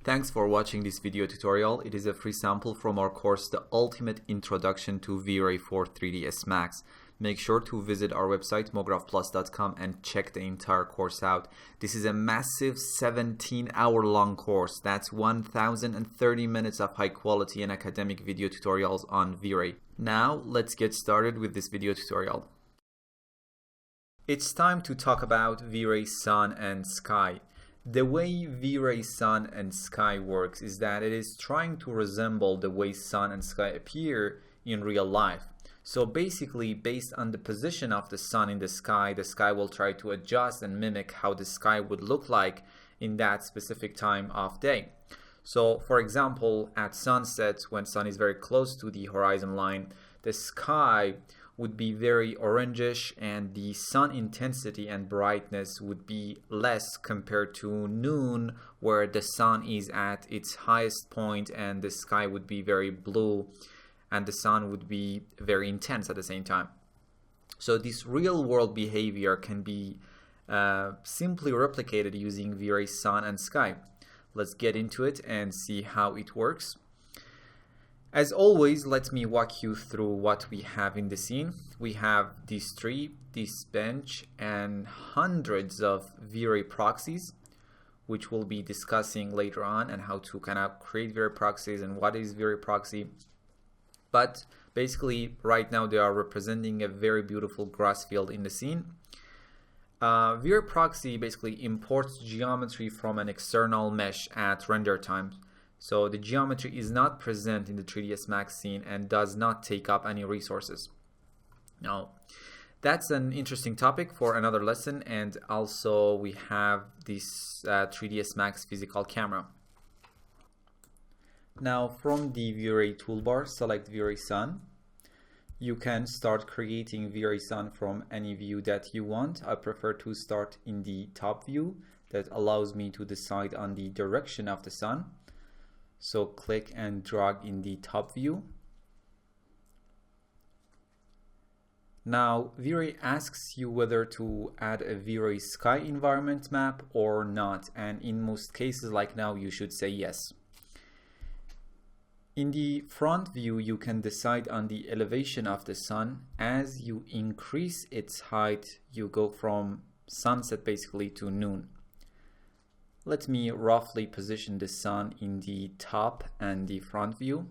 Thanks for watching this video tutorial. It is a free sample from our course, The Ultimate Introduction to V-Ray for 3ds Max. Make sure to visit our website, MographPlus.com, and check the entire course out. This is a massive 17-hour-long course. That's 1,030 minutes of high-quality and academic video tutorials on V-Ray. Now, let's get started with this video tutorial. It's time to talk about V-Ray Sun and Sky. The way V-Ray Sun and Sky works is that it is trying to resemble the way sun and sky appear in real life. So basically, based on the position of the sun in the sky will try to adjust and mimic how the sky would look like in that specific time of day. So for example, at sunset, when sun is very close to the horizon line, the sky would be very orangish and the sun intensity and brightness would be less compared to noon, where the sun is at its highest point and the sky would be very blue and the sun would be very intense at the same time. So this real world behavior can be simply replicated using V-Ray Sun and Sky. Let's get into it and see how it works. As always, let me walk you through what we have in the scene. We have this tree, this bench, and hundreds of V-Ray proxies, which we'll be discussing later on, and how to kind of create V-Ray proxies and what is V-Ray proxy. But basically, right now they are representing a very beautiful grass field in the scene. V-Ray proxy basically imports geometry from an external mesh at render time. So the geometry is not present in the 3ds Max scene and does not take up any resources. Now, that's an interesting topic for another lesson, and also we have this 3ds Max physical camera. Now, from the V-Ray toolbar, select V-Ray Sun. You can start creating V-Ray Sun from any view that you want. I prefer to start in the top view. That allows me to decide on the direction of the sun. So click and drag in the top view. Now V-Ray asks you whether to add a V-Ray Sky environment map or not, and in most cases like now you should say yes. In the front view you can decide on the elevation of the sun. As you increase its height you go from sunset basically to noon. Let me roughly position the sun in the top and the front view.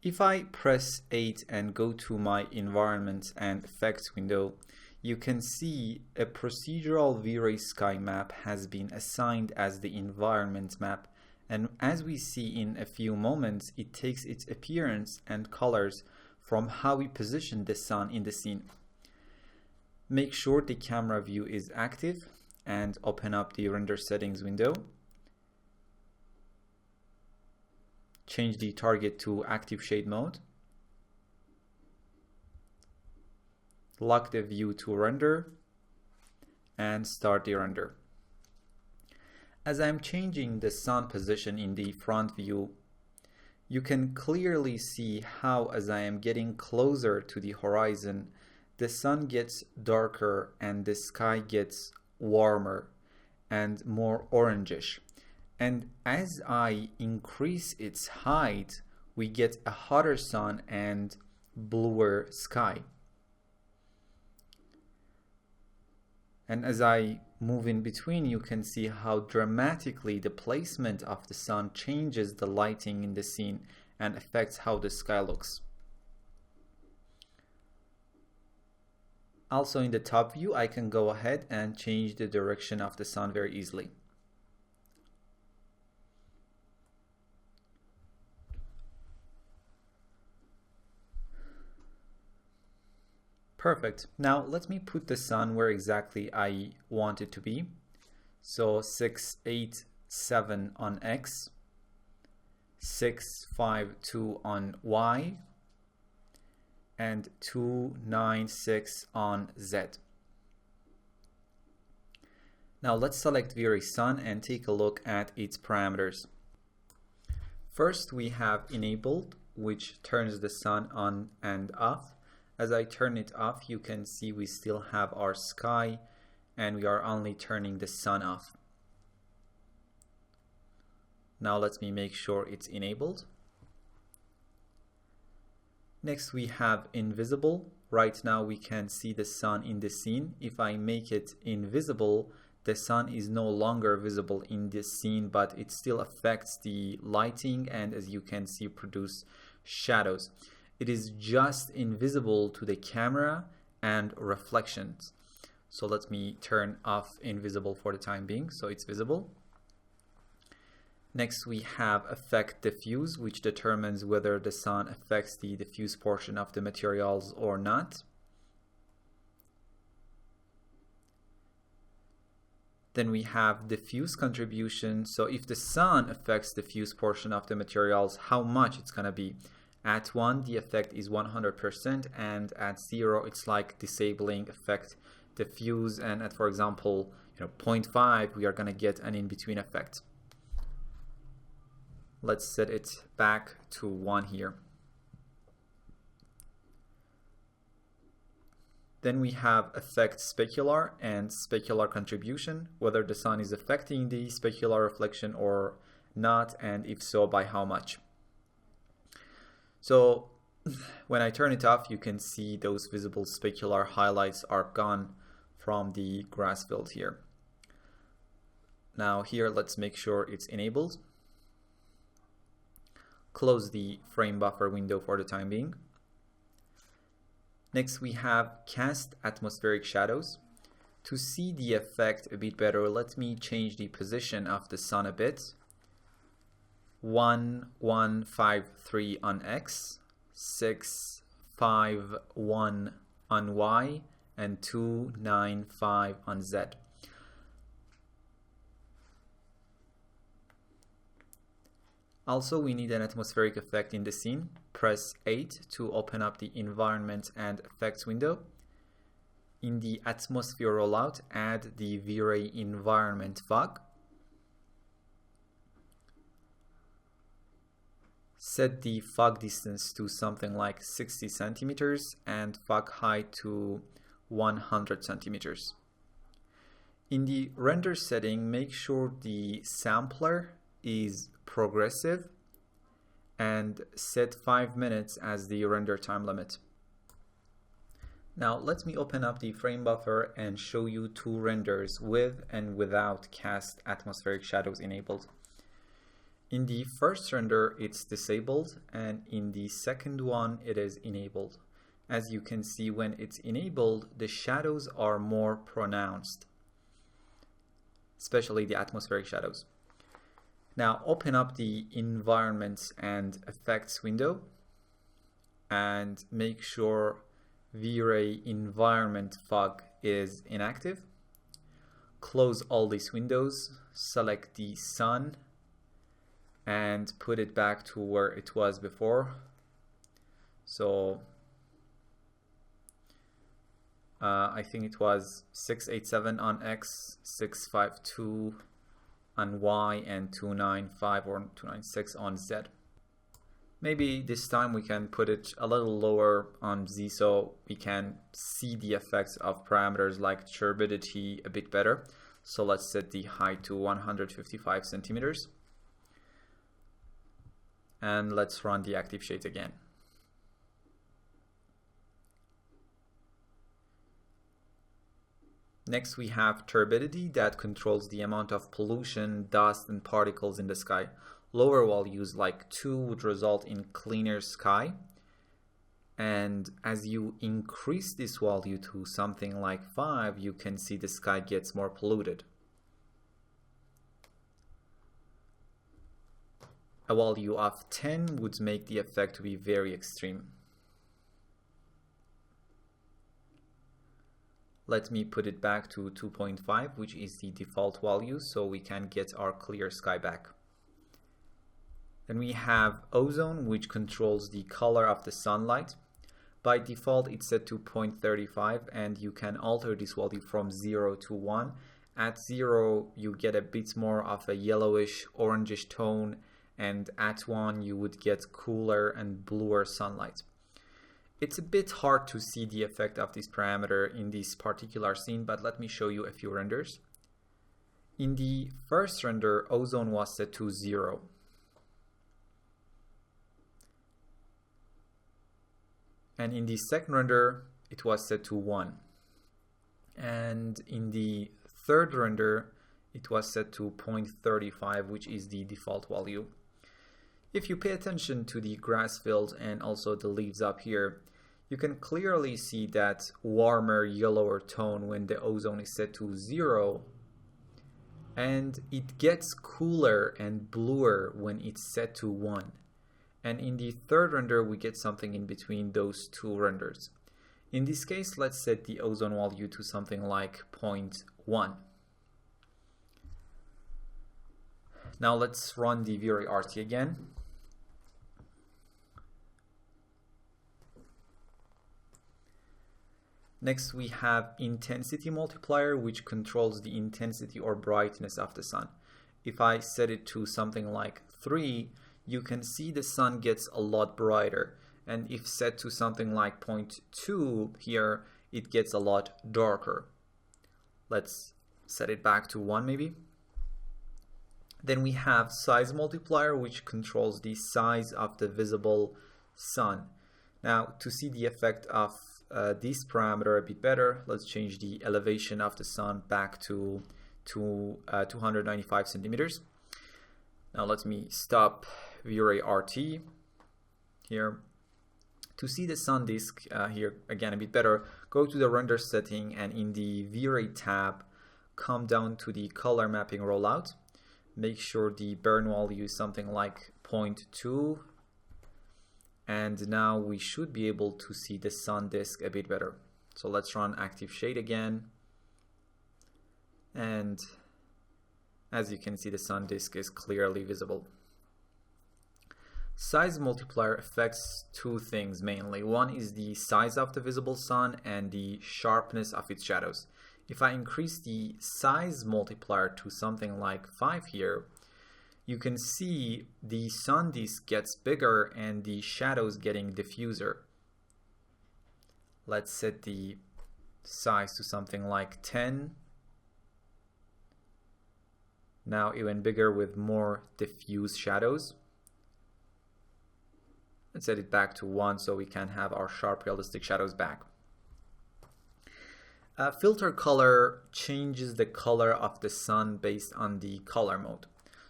If I press 8 and go to my environment and effects window, you can see a procedural V-Ray Sky map has been assigned as the environment map, and as we see in a few moments, it takes its appearance and colors from how we position the sun in the scene. Make sure the camera view is active and open up the render settings window. Change the target to active shade mode. Lock the view to render and start the render. As I'm changing the sun position in the front view, you can clearly see how, as I am getting closer to the horizon, the sun gets darker and the sky gets warmer and more orangish. And as I increase its height, we get a hotter sun and bluer sky. And as I move in between, you can see how dramatically the placement of the sun changes the lighting in the scene and affects how the sky looks. Also in the top view, I can go ahead and change the direction of the sun very easily. Perfect. Now let me put the sun where exactly I want it to be. So 6, 8, 7 on X, 6, 5, 2 on Y, and 2, 9, 6 on Z. Now let's select V-Ray Sun and take a look at its parameters. First we have enabled, which turns the sun on and off. As I turn it off, you can see we still have our sky and we are only turning the sun off. Now let me make sure it's enabled. Next we have invisible. Right now we can see the sun in the scene. If I make it invisible, the sun is no longer visible in this scene, but it still affects the lighting and, as you can see, produce shadows. It is just invisible to the camera and reflections. So let me turn off invisible for the time being, so it's visible. Next we have effect diffuse, which determines whether the sun affects the diffuse portion of the materials or not. Then we have diffuse contribution. So if the sun affects the diffuse portion of the materials, how much it's going to be? At 1, the effect is 100%, and at 0, it's like disabling effect diffuse, and at, for example, 0.5, we are going to get an in-between effect. Let's set it back to 1 here. Then we have effect specular and specular contribution, whether the sun is affecting the specular reflection or not, and if so, by how much. So when I turn it off, you can see those visible specular highlights are gone from the grass field here. Now here, let's make sure it's enabled. Close the frame buffer window for the time being. Next we have cast atmospheric shadows. To see the effect a bit better, let me change the position of the sun a bit. 1153 on X, 651 on Y, and 295 on Z. Also, we need an atmospheric effect in the scene. Press 8 to open up the environment and effects window. In the atmosphere rollout, add the V-Ray environment fog. Set the fog distance to something like 60 centimeters and fog height to 100 centimeters. In the render setting, make sure the sampler is progressive and set 5 minutes as the render time limit. Now let me open up the frame buffer and show you 2 renders with and without cast atmospheric shadows enabled. In the first render it's disabled, and in the second one it is enabled. As you can see, when it's enabled, the shadows are more pronounced, especially the atmospheric shadows. Now open up the environments and effects window and make sure V-Ray environment fog is inactive. Close all these windows, select the sun and put it back to where it was before. So I think it was 687 on X, 652 on Y, and 295 or 296 on Z. Maybe this time we can put it a little lower on Z so we can see the effects of parameters like turbidity a bit better. So let's set the height to 155 centimeters. And let's run the active shades again. Next we have turbidity, that controls the amount of pollution, dust and particles in the sky. Lower values like 2 would result in cleaner sky, and as you increase this value to something like 5, you can see the sky gets more polluted. A value of 10 would make the effect to be very extreme. Let me put it back to 2.5, which is the default value, so we can get our clear sky back. Then we have ozone, which controls the color of the sunlight. By default, it's set to 0.35, and you can alter this value from 0 to 1. At 0, you get a bit more of a yellowish, orangish tone, and at 1, you would get cooler and bluer sunlight. It's a bit hard to see the effect of this parameter in this particular scene, but let me show you a few renders. In the first render, ozone was set to 0. And in the second render, it was set to 1. And in the third render, it was set to 0.35, which is the default value. If you pay attention to the grass field and also the leaves up here, you can clearly see that warmer, yellower tone when the ozone is set to 0, and it gets cooler and bluer when it's set to 1. And in the third render, we get something in between those two renders. In this case, let's set the ozone value to something like 0.1. Now let's run the V-Ray RT again. Next, we have intensity multiplier, which controls the intensity or brightness of the sun. If I set it to something like 3, you can see the sun gets a lot brighter. And if set to something like 0.2 here, it gets a lot darker. Let's set it back to 1 maybe. Then we have size multiplier, which controls the size of the visible sun. Now, to see the effect of this parameter a bit better, let's change the elevation of the sun back to 295 centimeters. Now let me stop V-Ray RT here. To see the sun disk here again a bit better, go to the render setting and in the V-Ray tab, come down to the color mapping rollout. Make sure the burn value is something like 0.2. And now we should be able to see the sun disk a bit better. So let's run active shade again. And as you can see, the sun disk is clearly visible. Size multiplier affects two things mainly. One is the size of the visible sun and the sharpness of its shadows. If I increase the size multiplier to something like 5 here, you can see the sun disk gets bigger and the shadows getting diffuser. Let's set the size to something like 10. Now even bigger with more diffuse shadows. Let's set it back to 1 so we can have our sharp realistic shadows back. Filter color changes the color of the sun based on the color mode.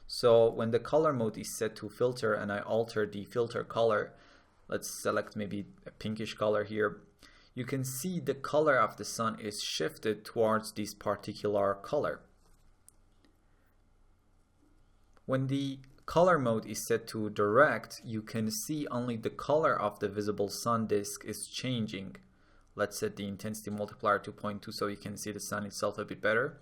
So when the color mode is set to filter and I alter the filter color, let's select maybe a pinkish color here, you can see the color of the sun is shifted towards this particular color. When the color mode is set to direct, you can see only the color of the visible sun disk is changing. Let's set the intensity multiplier to 0.2 so you can see the sun itself a bit better.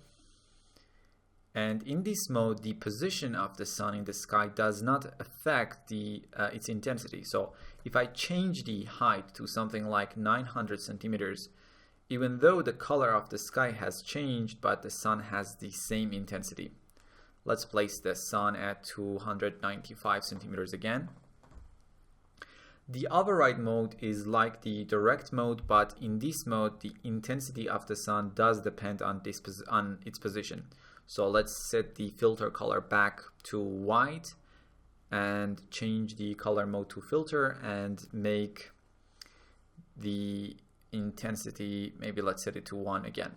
And in this mode, the position of the sun in the sky does not affect its intensity. So if I change the height to something like 900 centimeters, even though the color of the sky has changed, but the sun has the same intensity. Let's place the sun at 295 centimeters again. The override mode is like the direct mode, but in this mode, the intensity of the sun does depend on its position. So let's set the filter color back to white and change the color mode to filter and make the intensity, maybe let's set it to 1 again.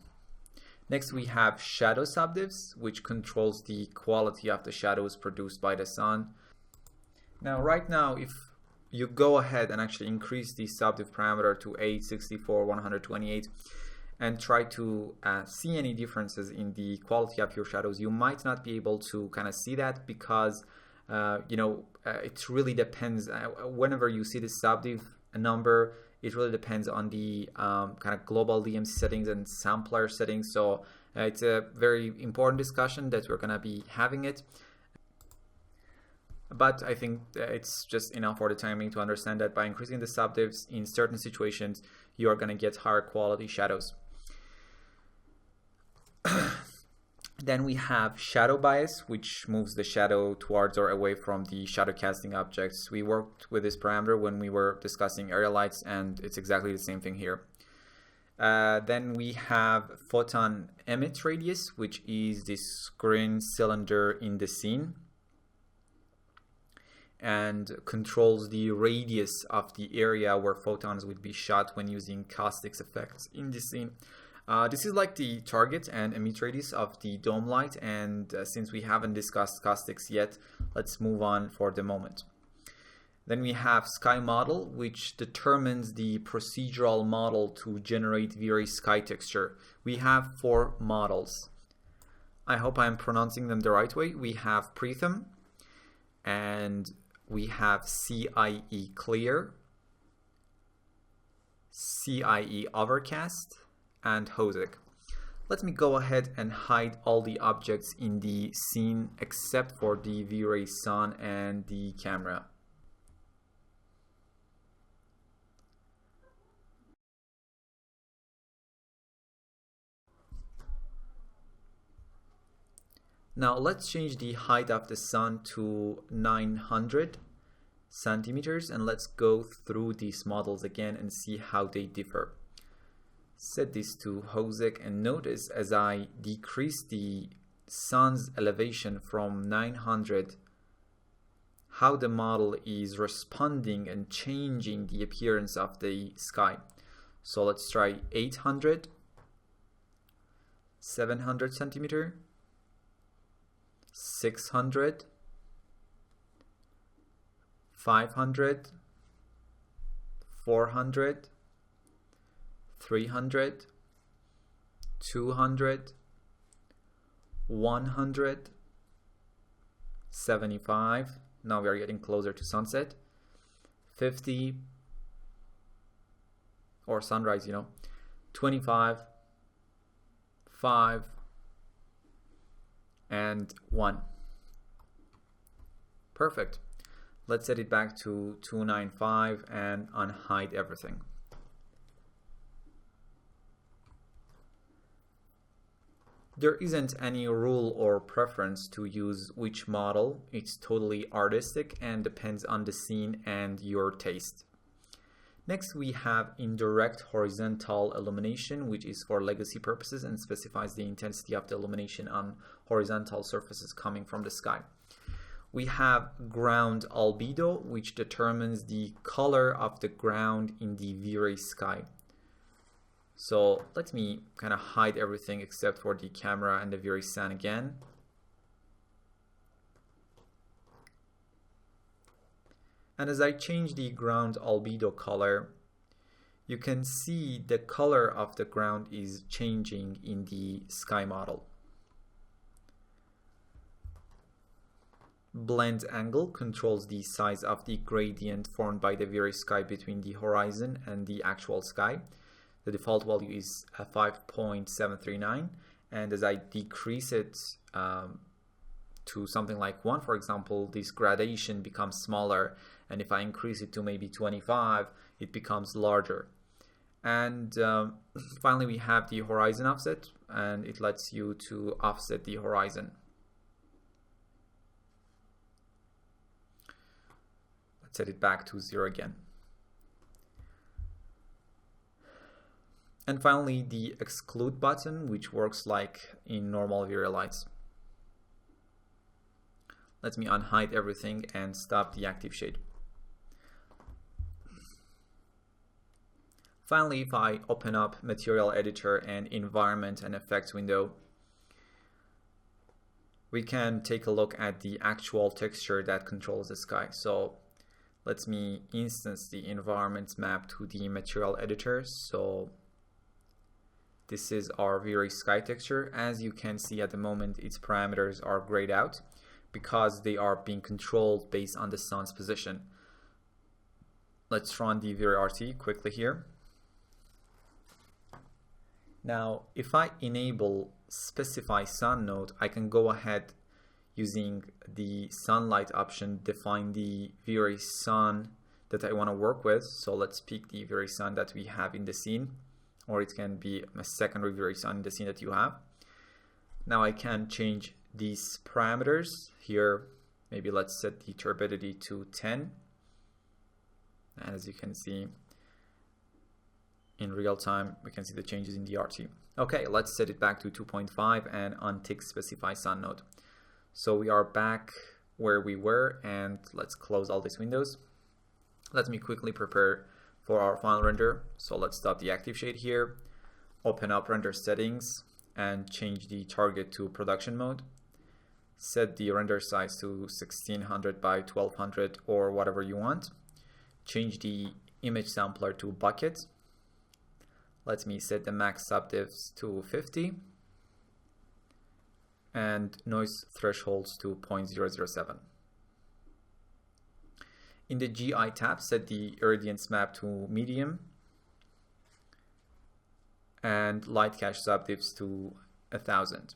Next we have shadow subdivs, which controls the quality of the shadows produced by the sun. Now right now, if you go ahead and actually increase the subdiv parameter to 8, 64, 128, and try to see any differences in the quality of your shadows, you might not be able to kind of see that because it really depends. Whenever you see the subdiv number, it really depends on the kind of global DMC settings and sampler settings. So it's a very important discussion that we're going to be having it. But I think it's just enough for the timing to understand that by increasing the subdivs in certain situations, you are going to get higher quality shadows. Then we have shadow bias, which moves the shadow towards or away from the shadow casting objects. We worked with this parameter when we were discussing area lights, and it's exactly the same thing here. Then we have photon emit radius, which is this green cylinder in the scene, and controls the radius of the area where photons would be shot when using caustics effects in the scene. This is like the target and emit radius of the dome light, and since we haven't discussed caustics yet, let's move on for the moment. Then we have sky model, which determines the procedural model to generate V-Ray sky texture. We have 4 models. I hope I'm pronouncing them the right way. We have Pritham, and we have CIE clear, CIE overcast, and Hosek. Let me go ahead and hide all the objects in the scene except for the V-Ray sun and the camera. Now let's change the height of the sun to 900 centimeters, and let's go through these models again and see how they differ. Set this to Hosek, and notice as I decrease the sun's elevation from 900 how the model is responding and changing the appearance of the sky. So let's try 800, 700 centimeter, 600, 500, 400, 300, 200, 100, 75, now we are getting closer to sunset, 50, or sunrise, 25, 5, and 1. Perfect. Let's set it back to 295 and unhide everything. There isn't any rule or preference to use which model. It's totally artistic and depends on the scene and your taste. Next, we have indirect horizontal illumination, which is for legacy purposes and specifies the intensity of the illumination on horizontal surfaces coming from the sky. We have ground albedo, which determines the color of the ground in the V-Ray sky. So let me kind of hide everything except for the camera and the V-Ray sun again. And as I change the ground albedo color, you can see the color of the ground is changing in the sky model. Blend angle controls the size of the gradient formed by the V-Ray sky between the horizon and the actual sky. The default value is 5.739, and as I decrease it to something like 1, for example, this gradation becomes smaller, and if I increase it to maybe 25, it becomes larger. And finally, we have the horizon offset, and it lets you to offset the horizon. Let's set it back to 0 again. And finally, the exclude button, which works like in normal V-Ray lights. Let me unhide everything and stop the active shade. Finally, if I open up Material Editor and Environment and Effects window, we can take a look at the actual texture that controls the sky. So let me instance the environment map to the Material Editor. So this is our V-Ray sky texture. As you can see at the moment, its parameters are grayed out because they are being controlled based on the sun's position. Let's run the V-Ray RT quickly here. Now, if I enable specify sun node, I can go ahead using the sunlight option, define the V-Ray sun that I want to work with. So let's pick the V-Ray sun that we have in the scene, or it can be a secondary V-Ray sun in the scene that you have. Now I can change these parameters here. Maybe let's set the turbidity to 10. And as you can see, in real time, we can see the changes in the RT. Okay, let's set it back to 2.5 and untick specify sun node. So we are back where we were, and let's close all these windows. Let me quickly prepare for our final render. So let's stop the active shade here, open up render settings, and change the target to production mode. Set the render size to 1600 by 1200 or whatever you want. Change the image sampler to bucket. Let me set the max subdivs to 50 and noise thresholds to 0.007. In the GI tab, set the irradiance map to medium and light cache subdivs to 1000.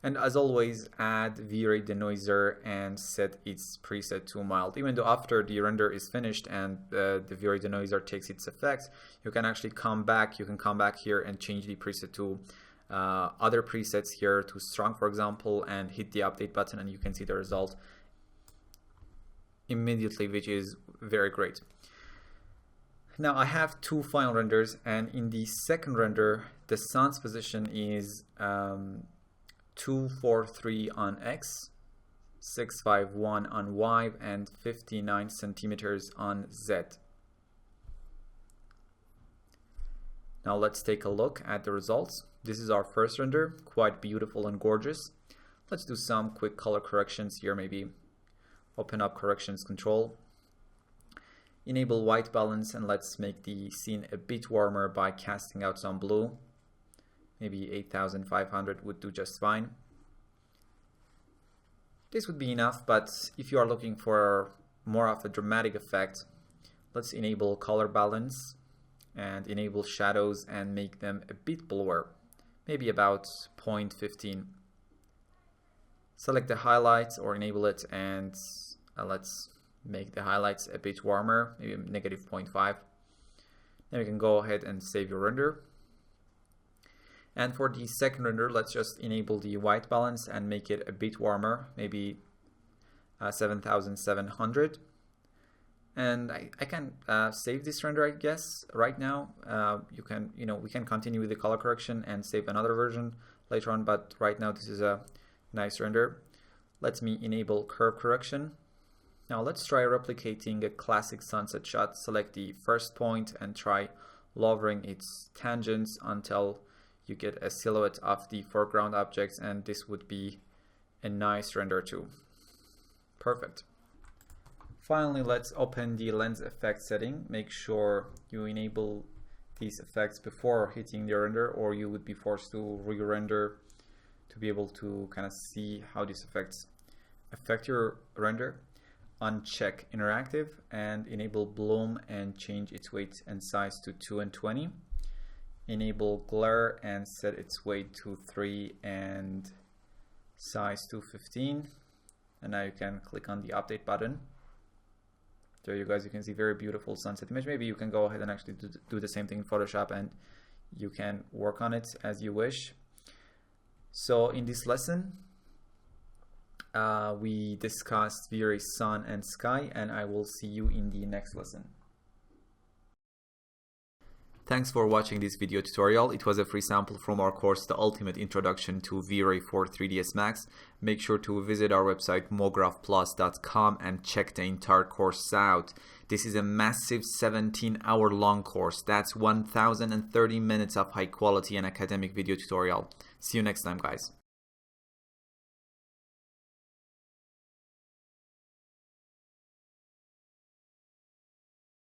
And as always, add V-Ray denoiser and set its preset to mild. Even though after the render is finished and the V-Ray denoiser takes its effects, you can actually come back. You can come back here and change the preset to other presets here to strong, for example, and hit the update button, and you can see the result immediately, which is very great. Now I have two final renders, and in the second render, the sun's position is 243 on X, 651 on Y, and 59 centimeters on Z. Now let's take a look at the results. This is our first render, quite beautiful and gorgeous. Let's do some quick color corrections here. Maybe open up corrections control, enable white balance, and let's make the scene a bit warmer by casting out some blue. Maybe 8500 would do just fine. This would be enough, but if you are looking for more of a dramatic effect, let's enable color balance and enable shadows and make them a bit bluer, maybe about 0.15. Select the highlights or enable it, and let's make the highlights a bit warmer, maybe negative 0.5. Then we can go ahead and save your render. And for the second render, let's just enable the white balance and make it a bit warmer, maybe 7700. And I can save this render, I guess, right now. We can continue with the color correction and save another version later on, but right now this is a nice render. Let me enable curve correction. Now let's try replicating a classic sunset shot. Select the first point and try lowering its tangents until you get a silhouette of the foreground objects, and this would be a nice render too. Perfect. Finally, let's open the lens effect setting. Make sure you enable these effects before hitting the render, or you would be forced to re-render to be able to kind of see how these effects affect your render. Uncheck interactive and enable bloom and change its weight and size to 2 and 20. Enable glare and set its weight to 3 and size to 15. And now you can click on the update button. There you guys, you can see very beautiful sunset image. Maybe you can go ahead and actually do the same thing in Photoshop, and you can work on it as you wish. So in this lesson, we discussed V-Ray sun and sky, and I will see you in the next lesson. Thanks for watching this video tutorial. It was a free sample from our course, The Ultimate Introduction to V-Ray for 3ds Max. Make sure to visit our website MographPlus.com and check the entire course out. This is a massive 17-hour long course. That's 1030 minutes of high quality and academic video tutorial. See you next time, guys.